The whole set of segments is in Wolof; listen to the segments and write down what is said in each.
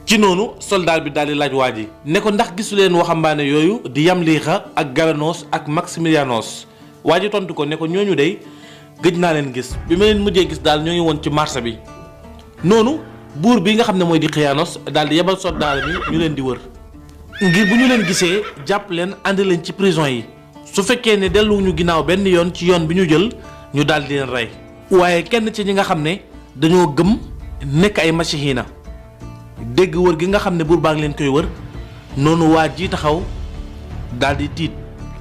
ci noonu soldat bi daal di laaj waa ji ne ko ndax gisu leen waxambaane yooyu di Yamlixa ak Galanos ak Maximilianos waa ji tontu ko ne ko ñooñu dey gëj naa leen gis bi ma leen mujjee gis daal ñoo ngi woon ci marché bi. noonu buur bi nga xam ne mooy di Xiyaanos daal di yebal soldat bi ñu leen di wër ngir bu ñu leen gisee jàpp leen andi leen ci prison yi su fekkee ne delluwuñu ginnaaw benn yoon ci yoon bi ñu jël ñu daal di leen rey. waaye kenn ci ñi nga xam ne dañoo gëm nekk ay masihiina dégg wër gi nga xam ne buur baa ngi leen koy wër noonu waa ji taxaw daal di tiit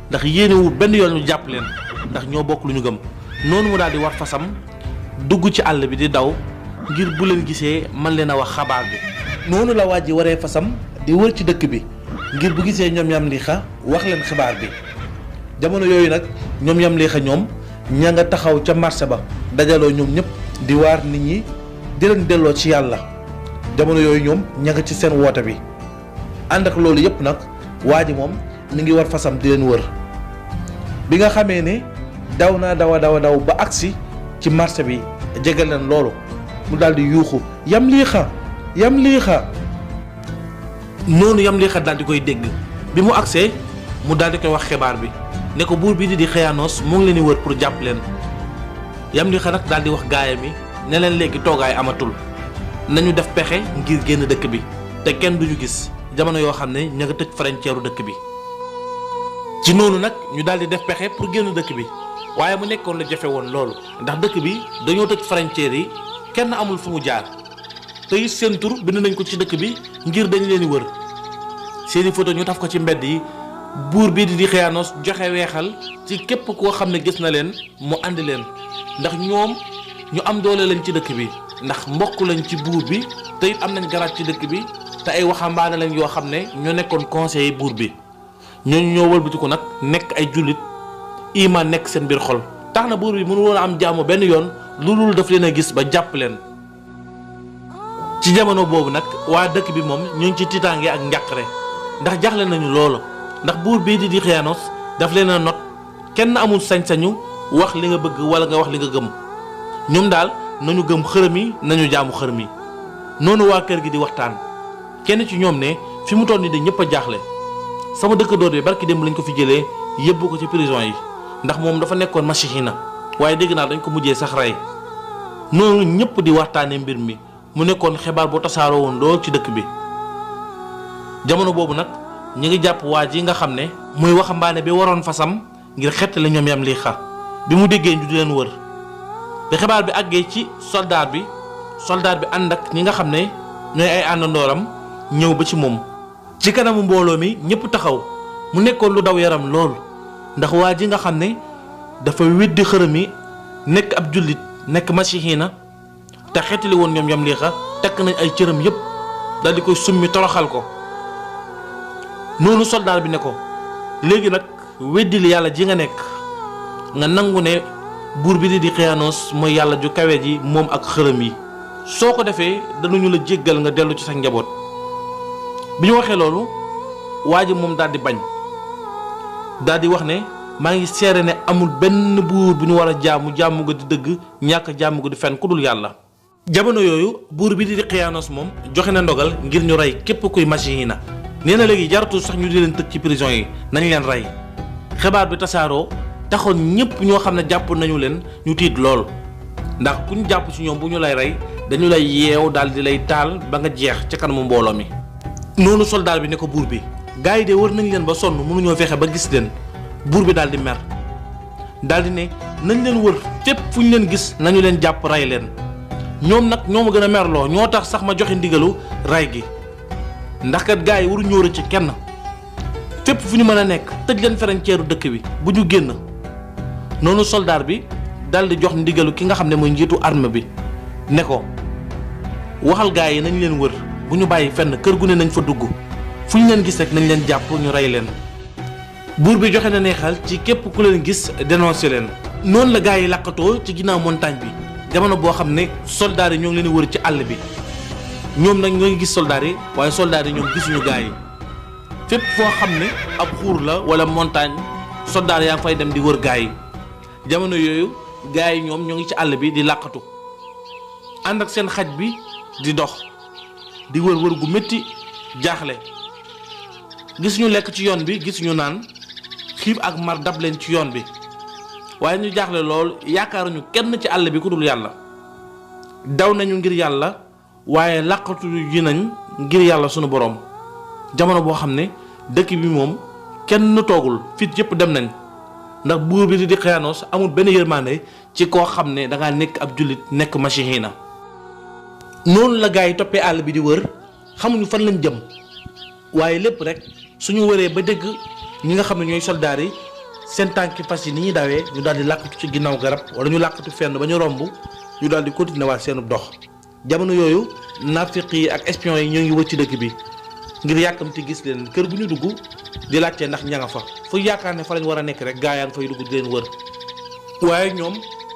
ndax yéenewul benn yoon ñu jàpp leen ndax ñoo bokk lu ñu gëm. noonu mu daal di war fasam dugg ci àll bi di daw ngir bu leen gisee man leen a wax xabaar bi. noonu la waa ji waree fasam di wër ci dëkk bi ngir bu gisee ñoom Yamlixa wax leen xibaar bi. jamono yooyu nag ñoom Yamlixa ñoom ña nga taxaw ca marché ba dajaloo ñoom ñëpp di waar nit ñi di leen delloo ci yàlla. jamono yooyu ñoom ña nga ci seen woote bi ànd ak loolu yëpp nag waa ji moom mi ngi war fasam di leen wër bi nga xamee ne daw naa daw ba agsi ci marché bi jegal leen loolu mu daal di yuuxu Yamlixa Yamlixa. noonu Yamlixa daal di koy dégg bi mu agsee mu daal di koy wax xibaar bi ne ko buur bi di Xiyaanos moo ngi leen di wër pour jàpp leen. Yamlixa nag daal di wax gaayam yi ne leen léegi toogaay amatul nañu def pexe ngir génn dëkk bi te kenn duñu gis jamono yoo xam ne ña nga tëj frontière dëkk bi. ci noonu nag ñu daal di def pexe pour génn dëkk bi waaye mu nekkoon la jafe woon loolu ndax dëkk bi dañoo tëj frontière yi kenn amul fu mu jaar te it seen tur bind nañ ko ci dëkk bi ngir dañ leen di wër seeni photo ñu taf ko ci mbedd yi. buur bii di Xiyaanos joxe weexal ci képp koo xam ne gis na leen mu àndi leen ndax ñoom ñu am doole lañ ci dëkk bi ndax mbokk lañ ci buur bi te it am nañ garaat ci dëkk bi te ay waxambaane lañ yoo xam ne ñoo nekkoon conseiller buur bi ñooñu ñoo wëlbatiku nag nekk ay jullit iman nekk seen biir xol tax na buur bi mënu woon a am jàmm benn yoon lu dul daf leen a gis ba jàpp leen. ci jamono boobu nag waa dëkk bi moom ñu ngi ci tiitaange ak njàqare ndax jaxle nañu loolu. ndax buur bii di Xiyaanos daf leen a not kenn amul sañ-sañu wax li nga bëgg wala nga wax li nga gëm ñoom daal nañu gëm xërëm yi nañu jaamu xërëm yi. noonu waa kër gi di waxtaan kenn ci ñoom ne fi mu toll nii de ñëpp a jaaxle sama dëkkandoor bi barki démb lañ ko fi jëlee yóbbu ko ci prison yi ndax moom dafa nekkoon masihiina waaye dégg naa dañ ko mujjee sax rey. noonu ñëpp di waxtaanee mbir mi mu nekkoon xibaar boo tasaaroo woon lool ci dëkk bi. jamono boobu nag ñu ngi jàpp waa ji nga xam ne muy waxambaane bi waroon fasam ngir xettali ñoom Yamlixa bi mu déggee ñu di leen wër te xibaar bi àggee ci soldat bi ànd ak ñi nga xam ne ñooy ay àndandooram ñëw ba ci moom. ci kanamu mbooloo mi ñëpp taxaw mu nekkoon lu daw yaram lool ndax waa ji nga xam ne dafa weddi xërëm yi nekk ab jullit nekk masihiina te xettali woon ñoom Yamlixa takk nañ ay cëram yëpp dal di koy summi toroxal ko. noonu soldat bi ne ko léegi nag weddil yàlla ji nga nekk nga nangu ne buur bi di Xiyaanos mooy yàlla ju kawe ji moom ak xërëm yi soo ko defee danañu la jéggal nga dellu ci sa njaboot. bi ñu waxee loolu waa ji moom daal di bañ daal di wax ne maa ngi seere ne amul benn buur bu ñu war a jaamu ga di dëgg ñàkk jaamu ga di fenn ku dul yàlla. jamono yooyu buur bi di Xiyaanos moom joxe na ndogal ngir ñu rey képp kuy masihiina nee na léegi jaratul sax ñu di leen tëj ci prison yi nañ leen rey. xibaar bi tasaaroo taxoon ñëpp ñoo xam ne jàpp nañu leen ñu tiit lool ndax ku ñu jàpp ci ñoom bu ñu lay rey dañu lay yeew daal di lay taal ba nga jeex ca kanamu mbooloo mi. noonu soldat bi ne ko buur bi gars yi de wër nañ leen ba sonn mënuñoo fexe ba gis leen. buur bi daal di mer daal di ne nañ leen wër fépp fu ñu leen gis nañu leen jàpp rey leen ñoom nag ñoo ma gën a merloo ñoo tax sax ma joxe ndigalu rey gi. ndax kat gars yi waru ñëw ci kenn fépp fu ñu mën a nekk tëj leen frontière dëkk bi bu ñu génn. noonu soldat bi dal di jox ndigalu ki nga xam ne mooy njiitu arme bi ne ko waxal gars yi nañ leen wër bu ñu bàyyi fenn kër gu ne nañ fa dugg fu ñu leen gis rek nañ leen jàpp ñu rey leen. buur bi joxe na neexal ci képp ku leen gis dénoncé leen. noonu la gars yi làqatoo ci ginnaaw montagne bi jamono boo xam ne soldat yi ñoo ngi leen di wër ci àll bi. ñoom nag ñoo ngi gis soldats yi waaye soldats yi ñoom gisuñu gars yi fépp foo xam ne ab xuur la wala montagne soldats yaa ngi fay dem di wër gars yi. jamono yooyu gars yi ñoom ñoo ngi ci àll bi di làqatu ànd ak seen xaj bi di dox di wër gu métti jaaxle gis ñu lekk ci yoon bi gis ñu naan xiif ak mar dab leen ci yoon bi waaye ñu jaaxle lool yaakaaruñu kenn ci àll bi ku dul yàlla daw nañu ngir yàlla waaye làqatu ji nañ ngir yàlla sunu boroom jamono boo xam ne dëkk bi moom kenn toogul fit yëpp dem nañ ndax buur bi di Xiyaanos amul benn yërmande ci koo xam ne dangaa nekk ab jullit nekk masihiina noonu la gaa yi toppee àll bi di wër xamuñu fan lañ jëm waaye lépp rek suñu wëree ba dégg ñi nga xam ne ñooy soldaar yi seen tànki fas yi ni ñuy dawee ñu daal di làqatu ci ginnaaw garab wala ñu làqatu fenn ba ñu romb ñu daal di continuer waat seenu dox jamono yooyu naafiq yi ak espion yi ñoo ngi wër ci dëkk bi ngir yàkkamti gis leen kër bu ñu dugg di laajte ndax ña nga fa fu yaakaar ne fa lañ war a nekk rek gaa yaa ngi fay dugg di leen wër waaye ñoom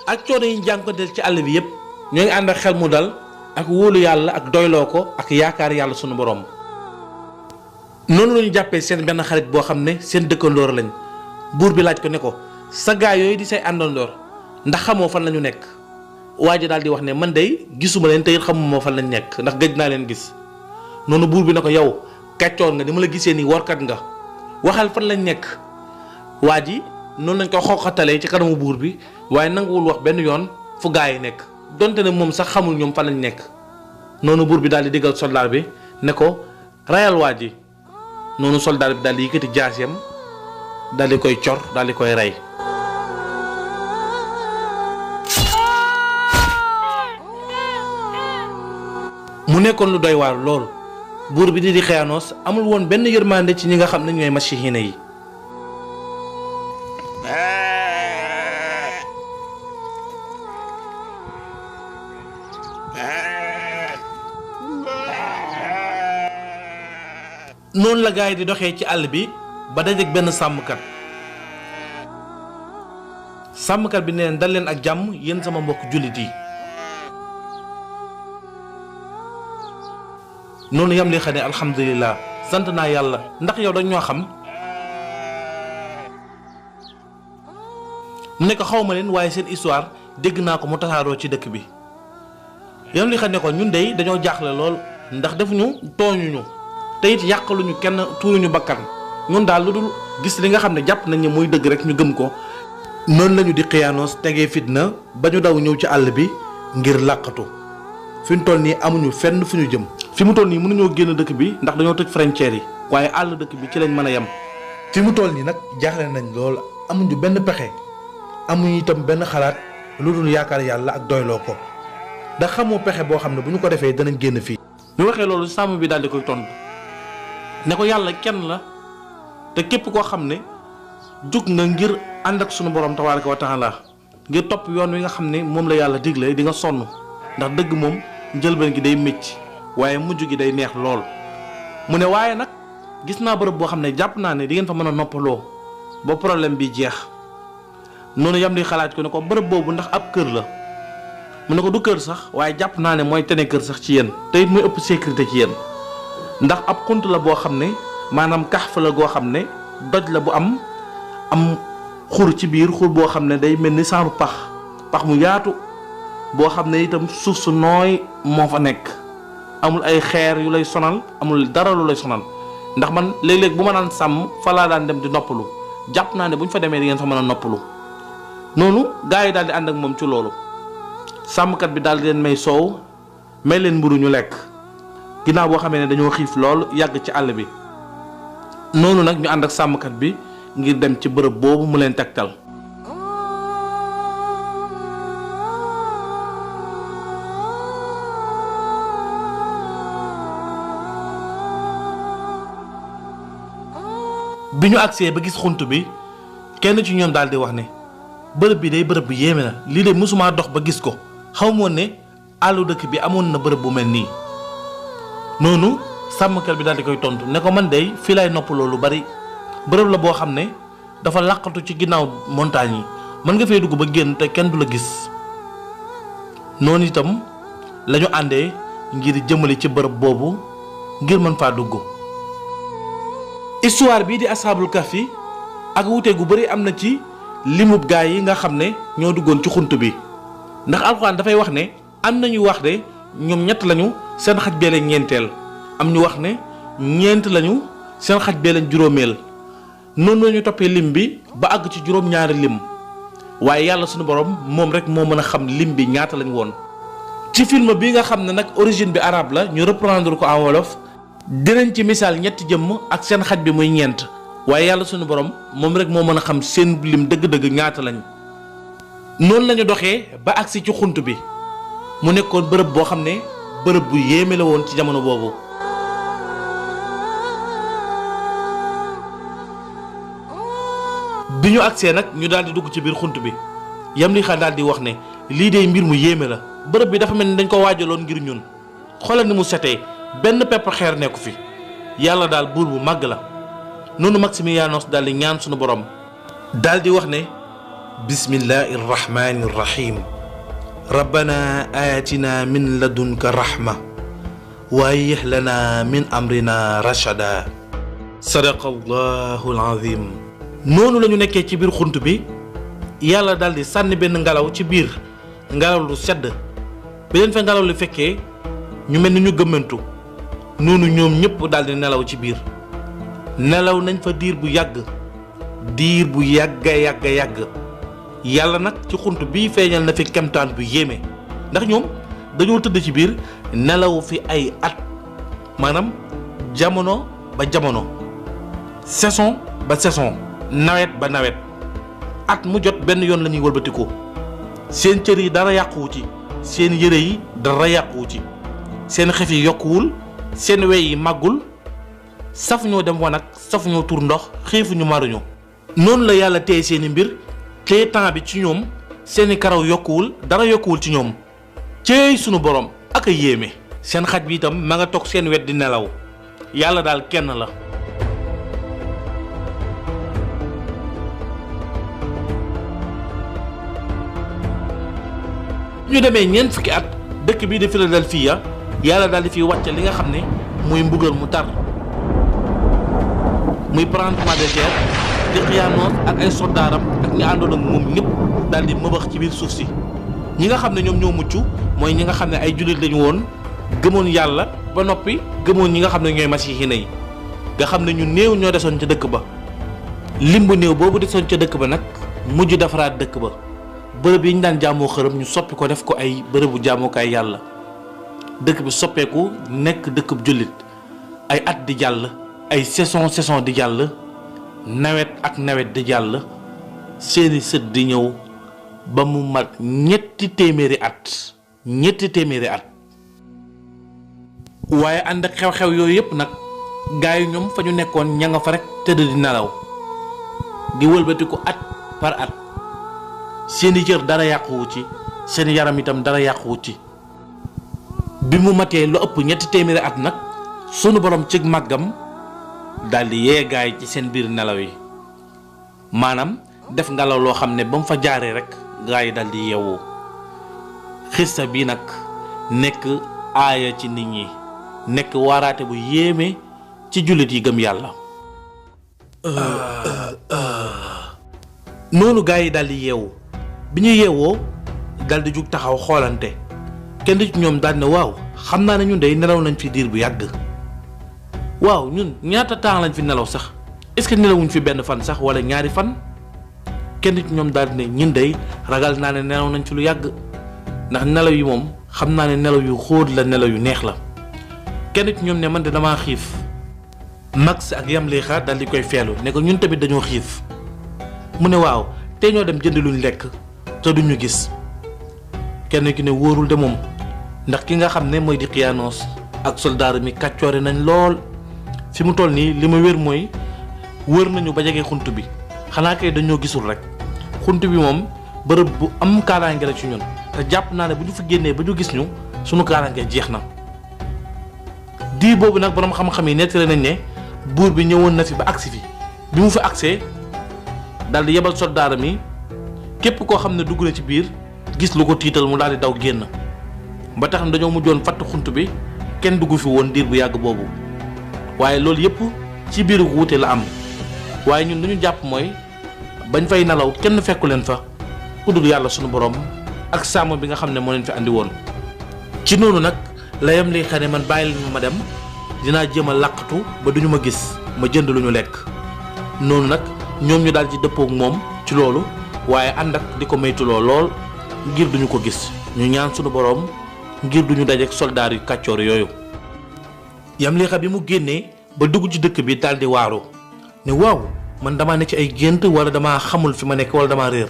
ak coono yi ñu jànkuwanteel ci àll bi yépp ñoo ngi ànd ak xel mu dal ak wóolu yàlla ak doyloo ko ak yaakaar yàlla sunu borom. noonu la ñu jàppee seen benn xarit boo xam ne seen dëkkandoor lañ buur bi laaj ko ne ko sa gaa yooyu di say àndandoor ndax xamoo fan la ñu nekk waa ji daal di wax ne man de gisuma leen te it xamuma fan lañ nekk ndax gëj naa leen gis noonu buur bi ne ko yow kàccoor nga ni ma la gisee nii warkat nga waxal fan lañ nekk waa ji noonu lañ ko xoqatalee ci kanamu buur bi waaye nanguwul wax benn yoon fu gaa yi nekk donte ne moom sax xamul ñoom fan lañ nekk noonu buur bi daal di diggal soldaar bi ne ko rayal waa ji noonu soldaar bi daal di yëkkati jaasiyam daal di koy cor daal di koy rey. mu nekkoon lu doy waar lool buur bi di Xiyaanos amul woon benn yërmande ci ñi nga xam ne ñooy masihiina yi. noonu la gaay di doxee ci àll bi ba dajeek benn sàmmkat bi neen dal leen ak jàmm yéen sama mbokk jullit yi noonu yam li xam ne alhamdulilah sant naa yàlla ndax yow dañ ñoo xam mu nekk xawma leen waaye seen histoire dégg naa ko mu tasaaroo ci dëkk bi yam li xam ne ko ñun dey dañoo jaaxle lool ndax defuñu tooñuñu te it yàqaluñu kenn tuuruñu bakkan ñun daal lu dul gis li nga xam ne jàpp nañ ne muy dëgg rek ñu gëm ko noonu lañu di Xiyaanos tegee fitna ba ñu daw ñëw ci àll bi ngir làqatu fi mu toll nii amuñu fenn fu ñu jëm fi mu toll nii mënuñoo génn dëkk bi ndax dañoo tëj frontière yi waaye àll dëkk bi ci lañ mën a yem fi mu toll nii nag jaaxle nañ lool amuñu benn pexe amuñu itam benn xalaat lu dul yaakaar yàlla ak doyloo ko ndax xamoo pexe boo xam ne bu ñu ko defee danañ génn fii. ñu waxee loolu sàmm bi daal di koy tontu ne ko yàlla kenn la te képp koo xam ne jug nga ngir ànd ak sunu borom tabaaraka wa taala ngir topp yoon wi nga xam ne moom la yàlla digle di nga sonn ndax dëgg moom njëlbeen gi day métti waaye mujj gi day neex lool. mu ne waaye nag gis naa bërëb boo xam ne jàpp naa ne di ngeen fa mën a noppaloo ba problème bi jeex noonu yam di xalaat ko ne ko bërëb boobu ndax ab kër la mu ne ko du kër sax waaye jàpp naa ne mooy tene kër sax ci yéen te it muy ëpp sécurité ci yéen ndax ab xunt la boo xam ne maanaam kaxfa la goo xam ne doj la bu am xur ci biir xur boo xam ne day mel ni saaru pax mu yaatu boo xam ne itam suuf su nooy moo fa nekk amul ay xeer yu lay sonal amul dara lu lay sonal ndax man léeg-léeg bu ma daan sàmm fa laa daan dem di noppalu jàpp naa ne bu ñu fa demee di ngeen fa mën a noppalu noonu gaa yi daal di ànd ak moom ci loolu sàmmkat bi daal di leen may soow may leen mburu ñu lekk ginnaaw boo xamee ne dañoo xiif lool yàgg ci àll bi noonu nag ñu ànd ak sàmmkat bi ngir dem ci bërëb boobu mu leen tegtal. bi ñu agsee ba gis xunt bi kenn ci ñoom daal di wax ne bërëb bi day bërëb bu yéeme na lii de mësumaa dox ba gis ko xaw ma woon ne àllu dëkk bi amoon na bërëb bu mel nii noonu sàmmkat bi daal di koy tontu ne ko man de fii lay noppaloo lu bari bërëb la boo xam ne dafa làqatu ci ginnaaw montagne yi mën nga fay dugg ba génn te kenn du la gis noonu itam la ñu àndee ngir jëmale ci bërëb boobu ngir mën faa dugg. histoire bii di asaabul kahfi ak wuute gu bari am na ci limub gaay yi nga xam ne ñoo duggoon ci xunt bi ndax alxuraan dafay wax ne am nañu wax de ñoom ñett lañu seen xaj bee leen ñeenteel am ñu wax ne ñeent lañu seen xaj bee leen juróomeel noonu la ñu toppee lim bi ba àgg ci juróom-ñaari lim waaye yàlla sunu borom moom rek moo mën a xam lim bi ñaata lañ woon. ci film bi nga xam ne nag origine bi arabe la ñu reprendre ko en wolof dinañ ci misaal ñetti jëmm ak seen xaj bi muy ñeent waaye yàlla sunu borom moom rek moo mën a xam seen lim dëgg-dëgg ñaata lañ. noonu lañu doxee ba agsi ci xunt bi mu nekkoon bërëb boo xam ne bërëb bu yéeme la woon ci jamono boobu. bi ñu agsee nag ñu daal di dugg ci biir xunt bi Yamlixa daal di wax ne lii de mbir mu yéeme la bërëb bi dafa mel ni dañ ko waajaloon ngir ñun xoolal ni mu setee benn pepp xeer nekku fi yàlla daal buur bu màgg la. noonu Maximianos daal di ñaan sunu borom daal di wax ne bismillahi irrahmani irrahim rabbana atina min ladunka rahma wa ayyih lana min amrina rashada sadaqa allahu alazim. noonu la ñu nekkee ci biir xunt bi yàlla daal di sànni benn ngelaw ci biir ngelaw lu sedd bi leen fa ngelaw li fekkee ñu mel ni ñu gëmmantu noonu ñoom ñëpp daal di nelaw ci biir nelaw nañ fa diir bu yàgg yàgg yàlla nag ci xunt bii feeñal na fi kemtaan bu yéeme ndax ñoom dañoo tëdd ci biir nelaw fi ay at maanaam jamono ba jamono saison ba saison nawet ba nawet at mu jot benn yoon la ñuy wëlbatiku seen cër yi dara yàquwu ci seen yére yi dara yàquwu ci seen xef yi yokkuwul seen wey yi màggul safu ñoo dem wanag safu ñoo tur ndox xiifuñu maruñu noonu la yàlla téye seeni mbir téye temps bi ci ñoom seeni karaw yokkuwul dara yokkuwul ci ñoom céey sunu borom ak a yéeme seen xaj bi itam ma nga toog seen wet di nelaw yàlla daal kenn la. ñu demee ñeent fukki at dëkk bii di Philadelphia yàlla daal di fi wàcce li nga xam ne muy mbugal mu tar muy tremblement de terre Dqiyanos ak ay soldaaram ak ñi àndoon ak moom ñëpp daal di mëbax ci biir suuf si. ñi nga xam ne ñoom ñoo mucc mooy ñi nga xam ne ay jullit lañu woon gëmoon yàlla ba noppi gëmoon ñi nga xam ne ñooy masiixina yi nga xam ne ñu néew ñoo desoon ca dëkk ba. lim bu néew boobu desoon ca dëkk ba nag mujj defaraat dëkk ba bërëb yi ñu daan jaamoo xërëm ñu soppi ko def ko ay bërëbu jaamukaay yàlla dëkk bi soppeeku nekk dëkkub jullit ay at di jàll ay saison di jàll nawet ak nawet di jàll seeni sët di ñëw ba mu mat ñetti téeméeri at waaye ànd ak xew-xew yooyu yëpp nag gaa yi ñoom fa ñu nekkoon ña nga fa rek tëdd di nelaw di wëlbatiku at par at seeni cër dara yàquwu ci seen yaram itam dara yàquwu ci bi mu matee lu ëpp ñetti téeméeri at nag sunu borom ci màggam daldi yee gaay ci seen biir nelaw yi maanaam def ngelaw loo xam ne ba mu fa jaaree rek gaay yi daldi yeewu xista bi nag nekk aaya ci nit ñi nekk waaraate bu yéeme ci jullit yi gëm yàlla. noonu gaay yi daldi yeewu bi ñu yeewoo daldi jug taxaw xoolante kenn ci ñoom daal ne waaw xam naa ne ñun day nelaw nañ fi diir bu yàgg waaw ñun ñaata temps lañ fi nelaw sax est-ce que nelawuñ fi benn fan sax wala ñaari fan kenn ci ñoom daal ne ñun day ragal naa ne nelaw nañ fi lu yàgg ndax nelaw yi moom xam naa ne nelaw yu xóot la nelaw yu neex la kenn ci ñoom ne man de damaa xiif Max ak Yamlixa daal di koy feelu ne ko ñun tamit dañoo xiif mu ne waaw te ñoo dem jënd luñ lekk te duñu gis kenn ki ne wóorul de moom ndax ki nga xam ne mooy Dqiyanos ak soldaar mi kàccoore nañ lool fi mu toll nii li ma wér mooy wër nañu ba jege xunt bi xanaa kay dañoo gisul rek xunt bi moom bërëb bu am kaaraange la ci ñun te jàpp naa ne bu ñu fi génnee ba ñu gis ñu sunu kaaraange jeex na. diir boobu nag borom xam-xam yi nettali nañ ne buur bi ñëwoon na fi ba agsi fi bi mu fi agsee daal di yebal soldaar mi képp koo xam ne dugg na ci biir gis lu ko tiital mu daal di daw génn ba tax na dañoo mujjoon fatt xunt bi kenn dugg fi woon diir bu yàgg boobu waaye loolu yëpp ci biiru wuute la am waaye ñun lu ñu jàpp mooy bañ fay nelaw kenn fekku leen fa ku dul yàlla sunu borom ak sàmm bi nga xam ne moo leen fi andi woon. ci noonu nag la Yamlixa ne man bàyyi leen ma dem dinaa jéem a làqatu ba duñu ma gis ma jënd lu ñu lekk. noonu nag ñoom ñu daal di dëppook moom ci loolu waaye ànd ak di ko maytuloo lool ngir duñu ko gis ñu ñaan sunu boroom ngir duñu dajeek soldaar yu kàccoor yooyu. Yamlixa bi mu génnee ba dugg ci dëkk bi daal di waaru ne waaw man damaa ne ci ay gént wala damaa xamul fi ma nekk wala damaa réer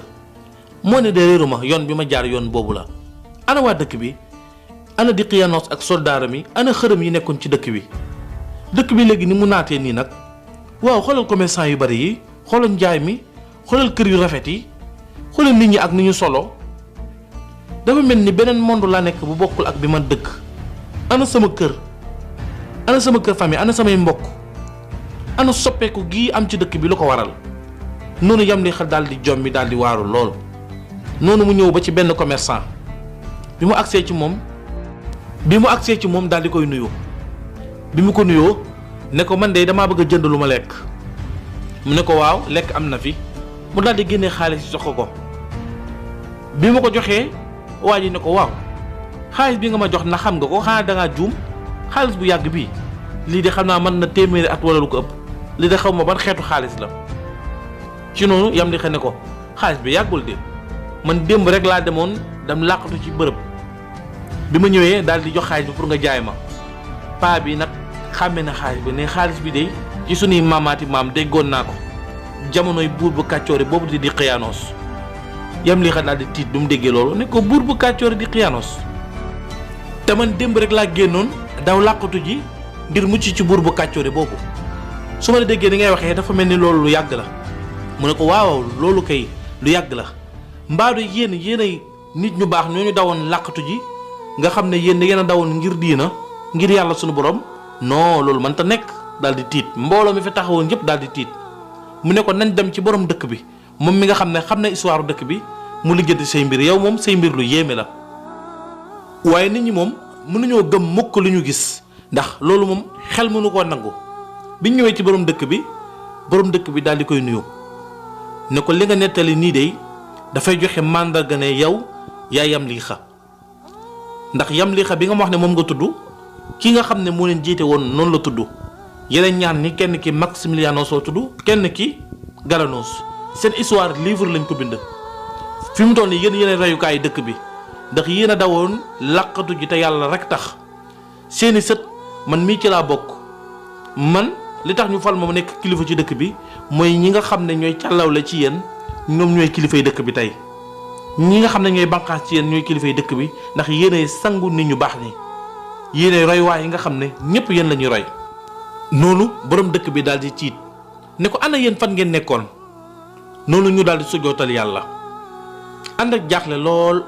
moo ne de réeruma yoon bi ma jaar yoon boobu la. ana waa dëkk bi ana Dqiyanos ak soldaaram yi ana xërëm yi nekkoon ci dëkk bi léegi ni mu naatee nii nag waaw xoolal commerçant yu bari yi xoolal njaay mi xoolal kër yu rafet yi xoolal nit ñi ak ni ñu solo dafa mel ni beneen monde laa nekk bu bokkul ak bi ma dëkk. ana sama kër famille ana samay mbokk ana soppeeku gii am ci dëkk bi lu ko waral. noonu Yamlixa daal di jommi daal di waaru lool noonu mu ñëw ba ci benn commerçant bi mu agsee ci moom daal di koy nuyu bi mu ko nuyoo ne ko man de damaa bëgg a jënd lu ma lekk. mu ne ko waaw lekk am na fi mu daal di génnee xaalis jox ko bi ma ko joxee waa ji ne ko waaw xaalis bi nga ma jox na xam nga ko xanaa dangaa juum xaalis bu yàgg bii lii de xam naa mën na téeméeri at wala lu ko ëpp lii de xaw ma ban xeetu xaalis la. ci noonu Yamlixa ne ko xaalis bi yàggul de man démb rek laa demoon dem làqatu ci bërëb bi ma ñëwee daal di jox xaalis bi pour nga jaay ma paa bi nag xàmme na xaalis bi ne xaalis bi de ci sunuy maamaati maam déggoon naa ko jamonoy buur bu kàccoore boobu di Dqiyanos. Yamlixa daal di tiit bi mu déggee loolu ne ko buur bu kàccoore di Dqiyanos te man démb rek laa génnoon daw làqatu ji ngir mucc ci buur bu kàccoore boobu su ma la déggee ni ngay waxee dafa mel ni loolu lu yàgg la. mu ne ko waaw loolu kay lu yàgg la mbaadu yéenay nit ñu baax ñooñu dawoon làqatu ji nga xam ne yéen a dawoon ngir diina ngir yàlla sunu borom non loolu mënta nekk daal di tiit mbooloo mi fi taxawoon yëpp daal di tiit. mu ne ko nañ dem ci borom dëkk bi moom mi nga xam ne xam na histoire dëkk bi mu lijjanti say mbir yow moom say mbir lu yéeme la. waaye nit ñi moom mënuñoo gëm mukk lu ñu gis ndax loolu moom xel mënu koo nangu biñ ñëwee ci borom dëkk bi daal di koy nuyu. ne ko li nga nettali nii de dafay joxe màndarga ne yow yaa Yamlixa ndax Yamlixa bi nga ma wax ne moom nga tudd ki nga xam ne moo leen jiite woon noonu la tudd yeneen ñaar ñi kenn ki Maximilianos soo tudd kenn ki Galanos seen histoire livre lañ ko bind. fi mu toll nii yéen reyukaay dëkk bi ndax yéen a dawoon làqatu ji te yàlla rek tax seeni sët man mii ci laa bokk man li tax ñu fal ma nekk kilifa ci dëkk bi. mooy ñi nga xam ne ñooy càllaw la ci yéen ñoom ñooy kilifay dëkk bi tey ñi nga xam ne ñooy banqaas ci yéen ñooy kilifay dëkk bi ndax yéenay sangu nit ñu baax ñi yéenay roy waay yi nga xam ne ñëpp yéen la ñuy roy. noonu borom dëkk bi daal di tiit ne ko ana yéen fan ngeen nekkoon noonu ñu daal di sujjootal yàlla ànd ak jaaxle lool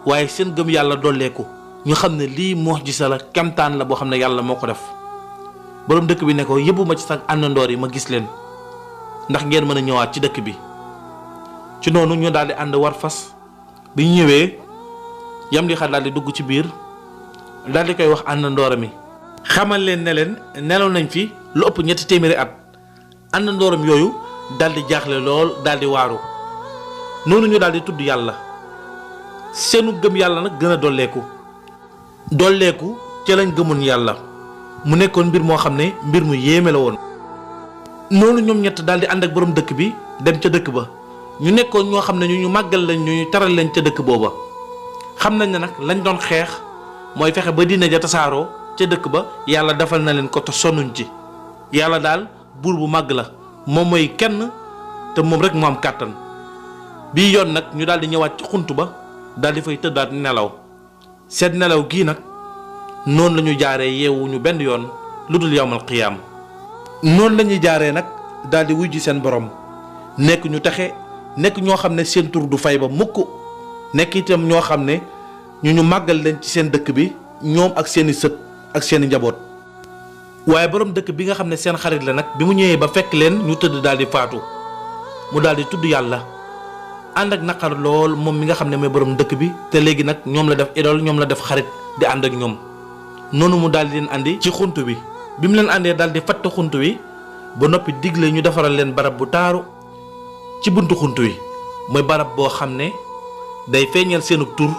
waaye seen gëm yàlla dolleeku ñu xam ne lii mu'jiza la kamtaan la boo xam ne yàlla moo ko def borom dëkk bi ne ko yëbbu ma ci sax àndandoor yi ma gis leen. ndax ngeen mën a ñëwaat ci dëkk bi ci noonu ñu daal di ànd war fas bi ñu ñëwee Yamlixa daal di dugg ci biir daal di koy wax àndandooram mi xamal leen ne leen nelaw nañ fi lu ëpp 3 téeméeri at àndandooram yooyu daal di jaaxle lool daal di waaru noonu ñu daal di tudd yàlla seenu gëm yàlla nag gën a dolleeku ca lañ gëmoon yàlla mu nekkoon mbir moo xam ne mbir mu yéeme la woon. noonu ñoom ñett daal di ànd ak borom dëkk bi dem ca dëkk ba ñu nekkoon ñoo xam ne ñu màggal lañ ñu taral lañ ca dëkk booba xam nañ ne nag lañ doon xeex mooy fexe ba diine ja tasaaroo ca dëkk ba yàlla defal na leen ko te sonnuñ ci yàlla daal buur bu màgg la moom mooy kenn te moom rek mu am kàttan bii yoon nag ñu daal di ñëwaat ci xunt ba daal di fay tëddaat nelaw seet nelaw gii nag noonu la ñu jaaree yeewuñu benn yoon lu dul yawmal qiyaam noonu la ñuy jaaree nag daal di wujji seen borom nekk ñu taxe nekk ñoo xam ne seen tur du fay ba mukk nekk itam ñoo xam ne ñu màggal leen ci seen dëkk bi ñoom ak seeni sët ak seeni njaboot. waaye borom dëkk bi nga xam ne seen xarit la nag bi mu ñëwee ba fekk leen ñu tëdd daal di faatu mu daal di tudd yàlla ànd ak naqar lool moom mi nga xam ne mooy borom dëkk bi te léegi nag ñoom la def idole ñoom la def xarit di ànd ak ñoom noonu mu daal di leen andi ci xunt bi. bi mu leen àndee daal di fatt xunt wi ba noppi digle ñu defaral leen barab bu taaru ci buntu xunt wi mooy barab boo xam ne day feeñal seenu tur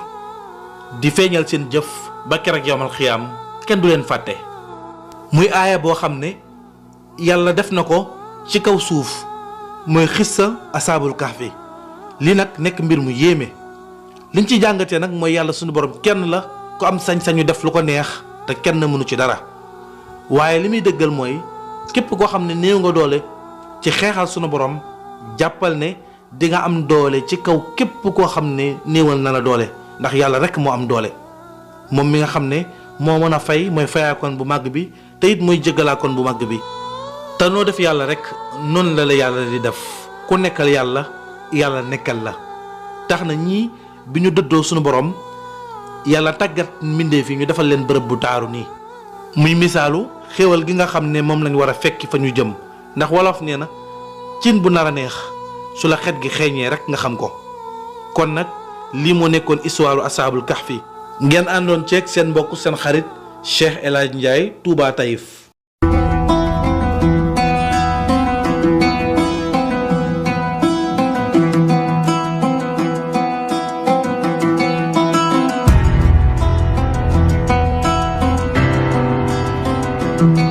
di feeñal seen jëf ba keroog yawmal xiyaam kenn du leen fàtte. muy aaya boo xam ne yàlla def na ko ci kaw suuf mooy xissa asaabul kahfi lii nag nekk mbir mu yéeme liñ ci jàngatee nag mooy yàlla suñu borom kenn la ku am sañ-sañu def lu ko neex te kenn mënu ci dara waaye li muy dëggal mooy képp koo xam ne néew nga doole ci xeexal sunu borom jàppal ne di nga am doole ci kaw képp koo xam ne néewal na la doole ndax yàlla rek moo am doole moom mi nga xam ne moo mën a fay mooy fayaakoon bu màgg bi te it mooy jéggalaakoon bu màgg bi te noo def yàlla rek noonu la yàlla di def ku nekkal yàlla yàlla nekkal la tax na ñii bi ñu dëddoo sunu borom yàlla tàggat mbindeef yi ñu defal leen bërëb bu taaru nii muy misaalu xéewal gi nga xam ne moom lañ war a fekki fa ñu jëm ndax wolof nee na cin bu nar a neex su la xet gi xeeñee rek nga xam ko kon nag lii moo nekkoon histoire asaabul kahfi ngeen àndoon ceeg seen mbokk seen xarit Cheikh El Hadj Ndiaye Touba Taïf. thank you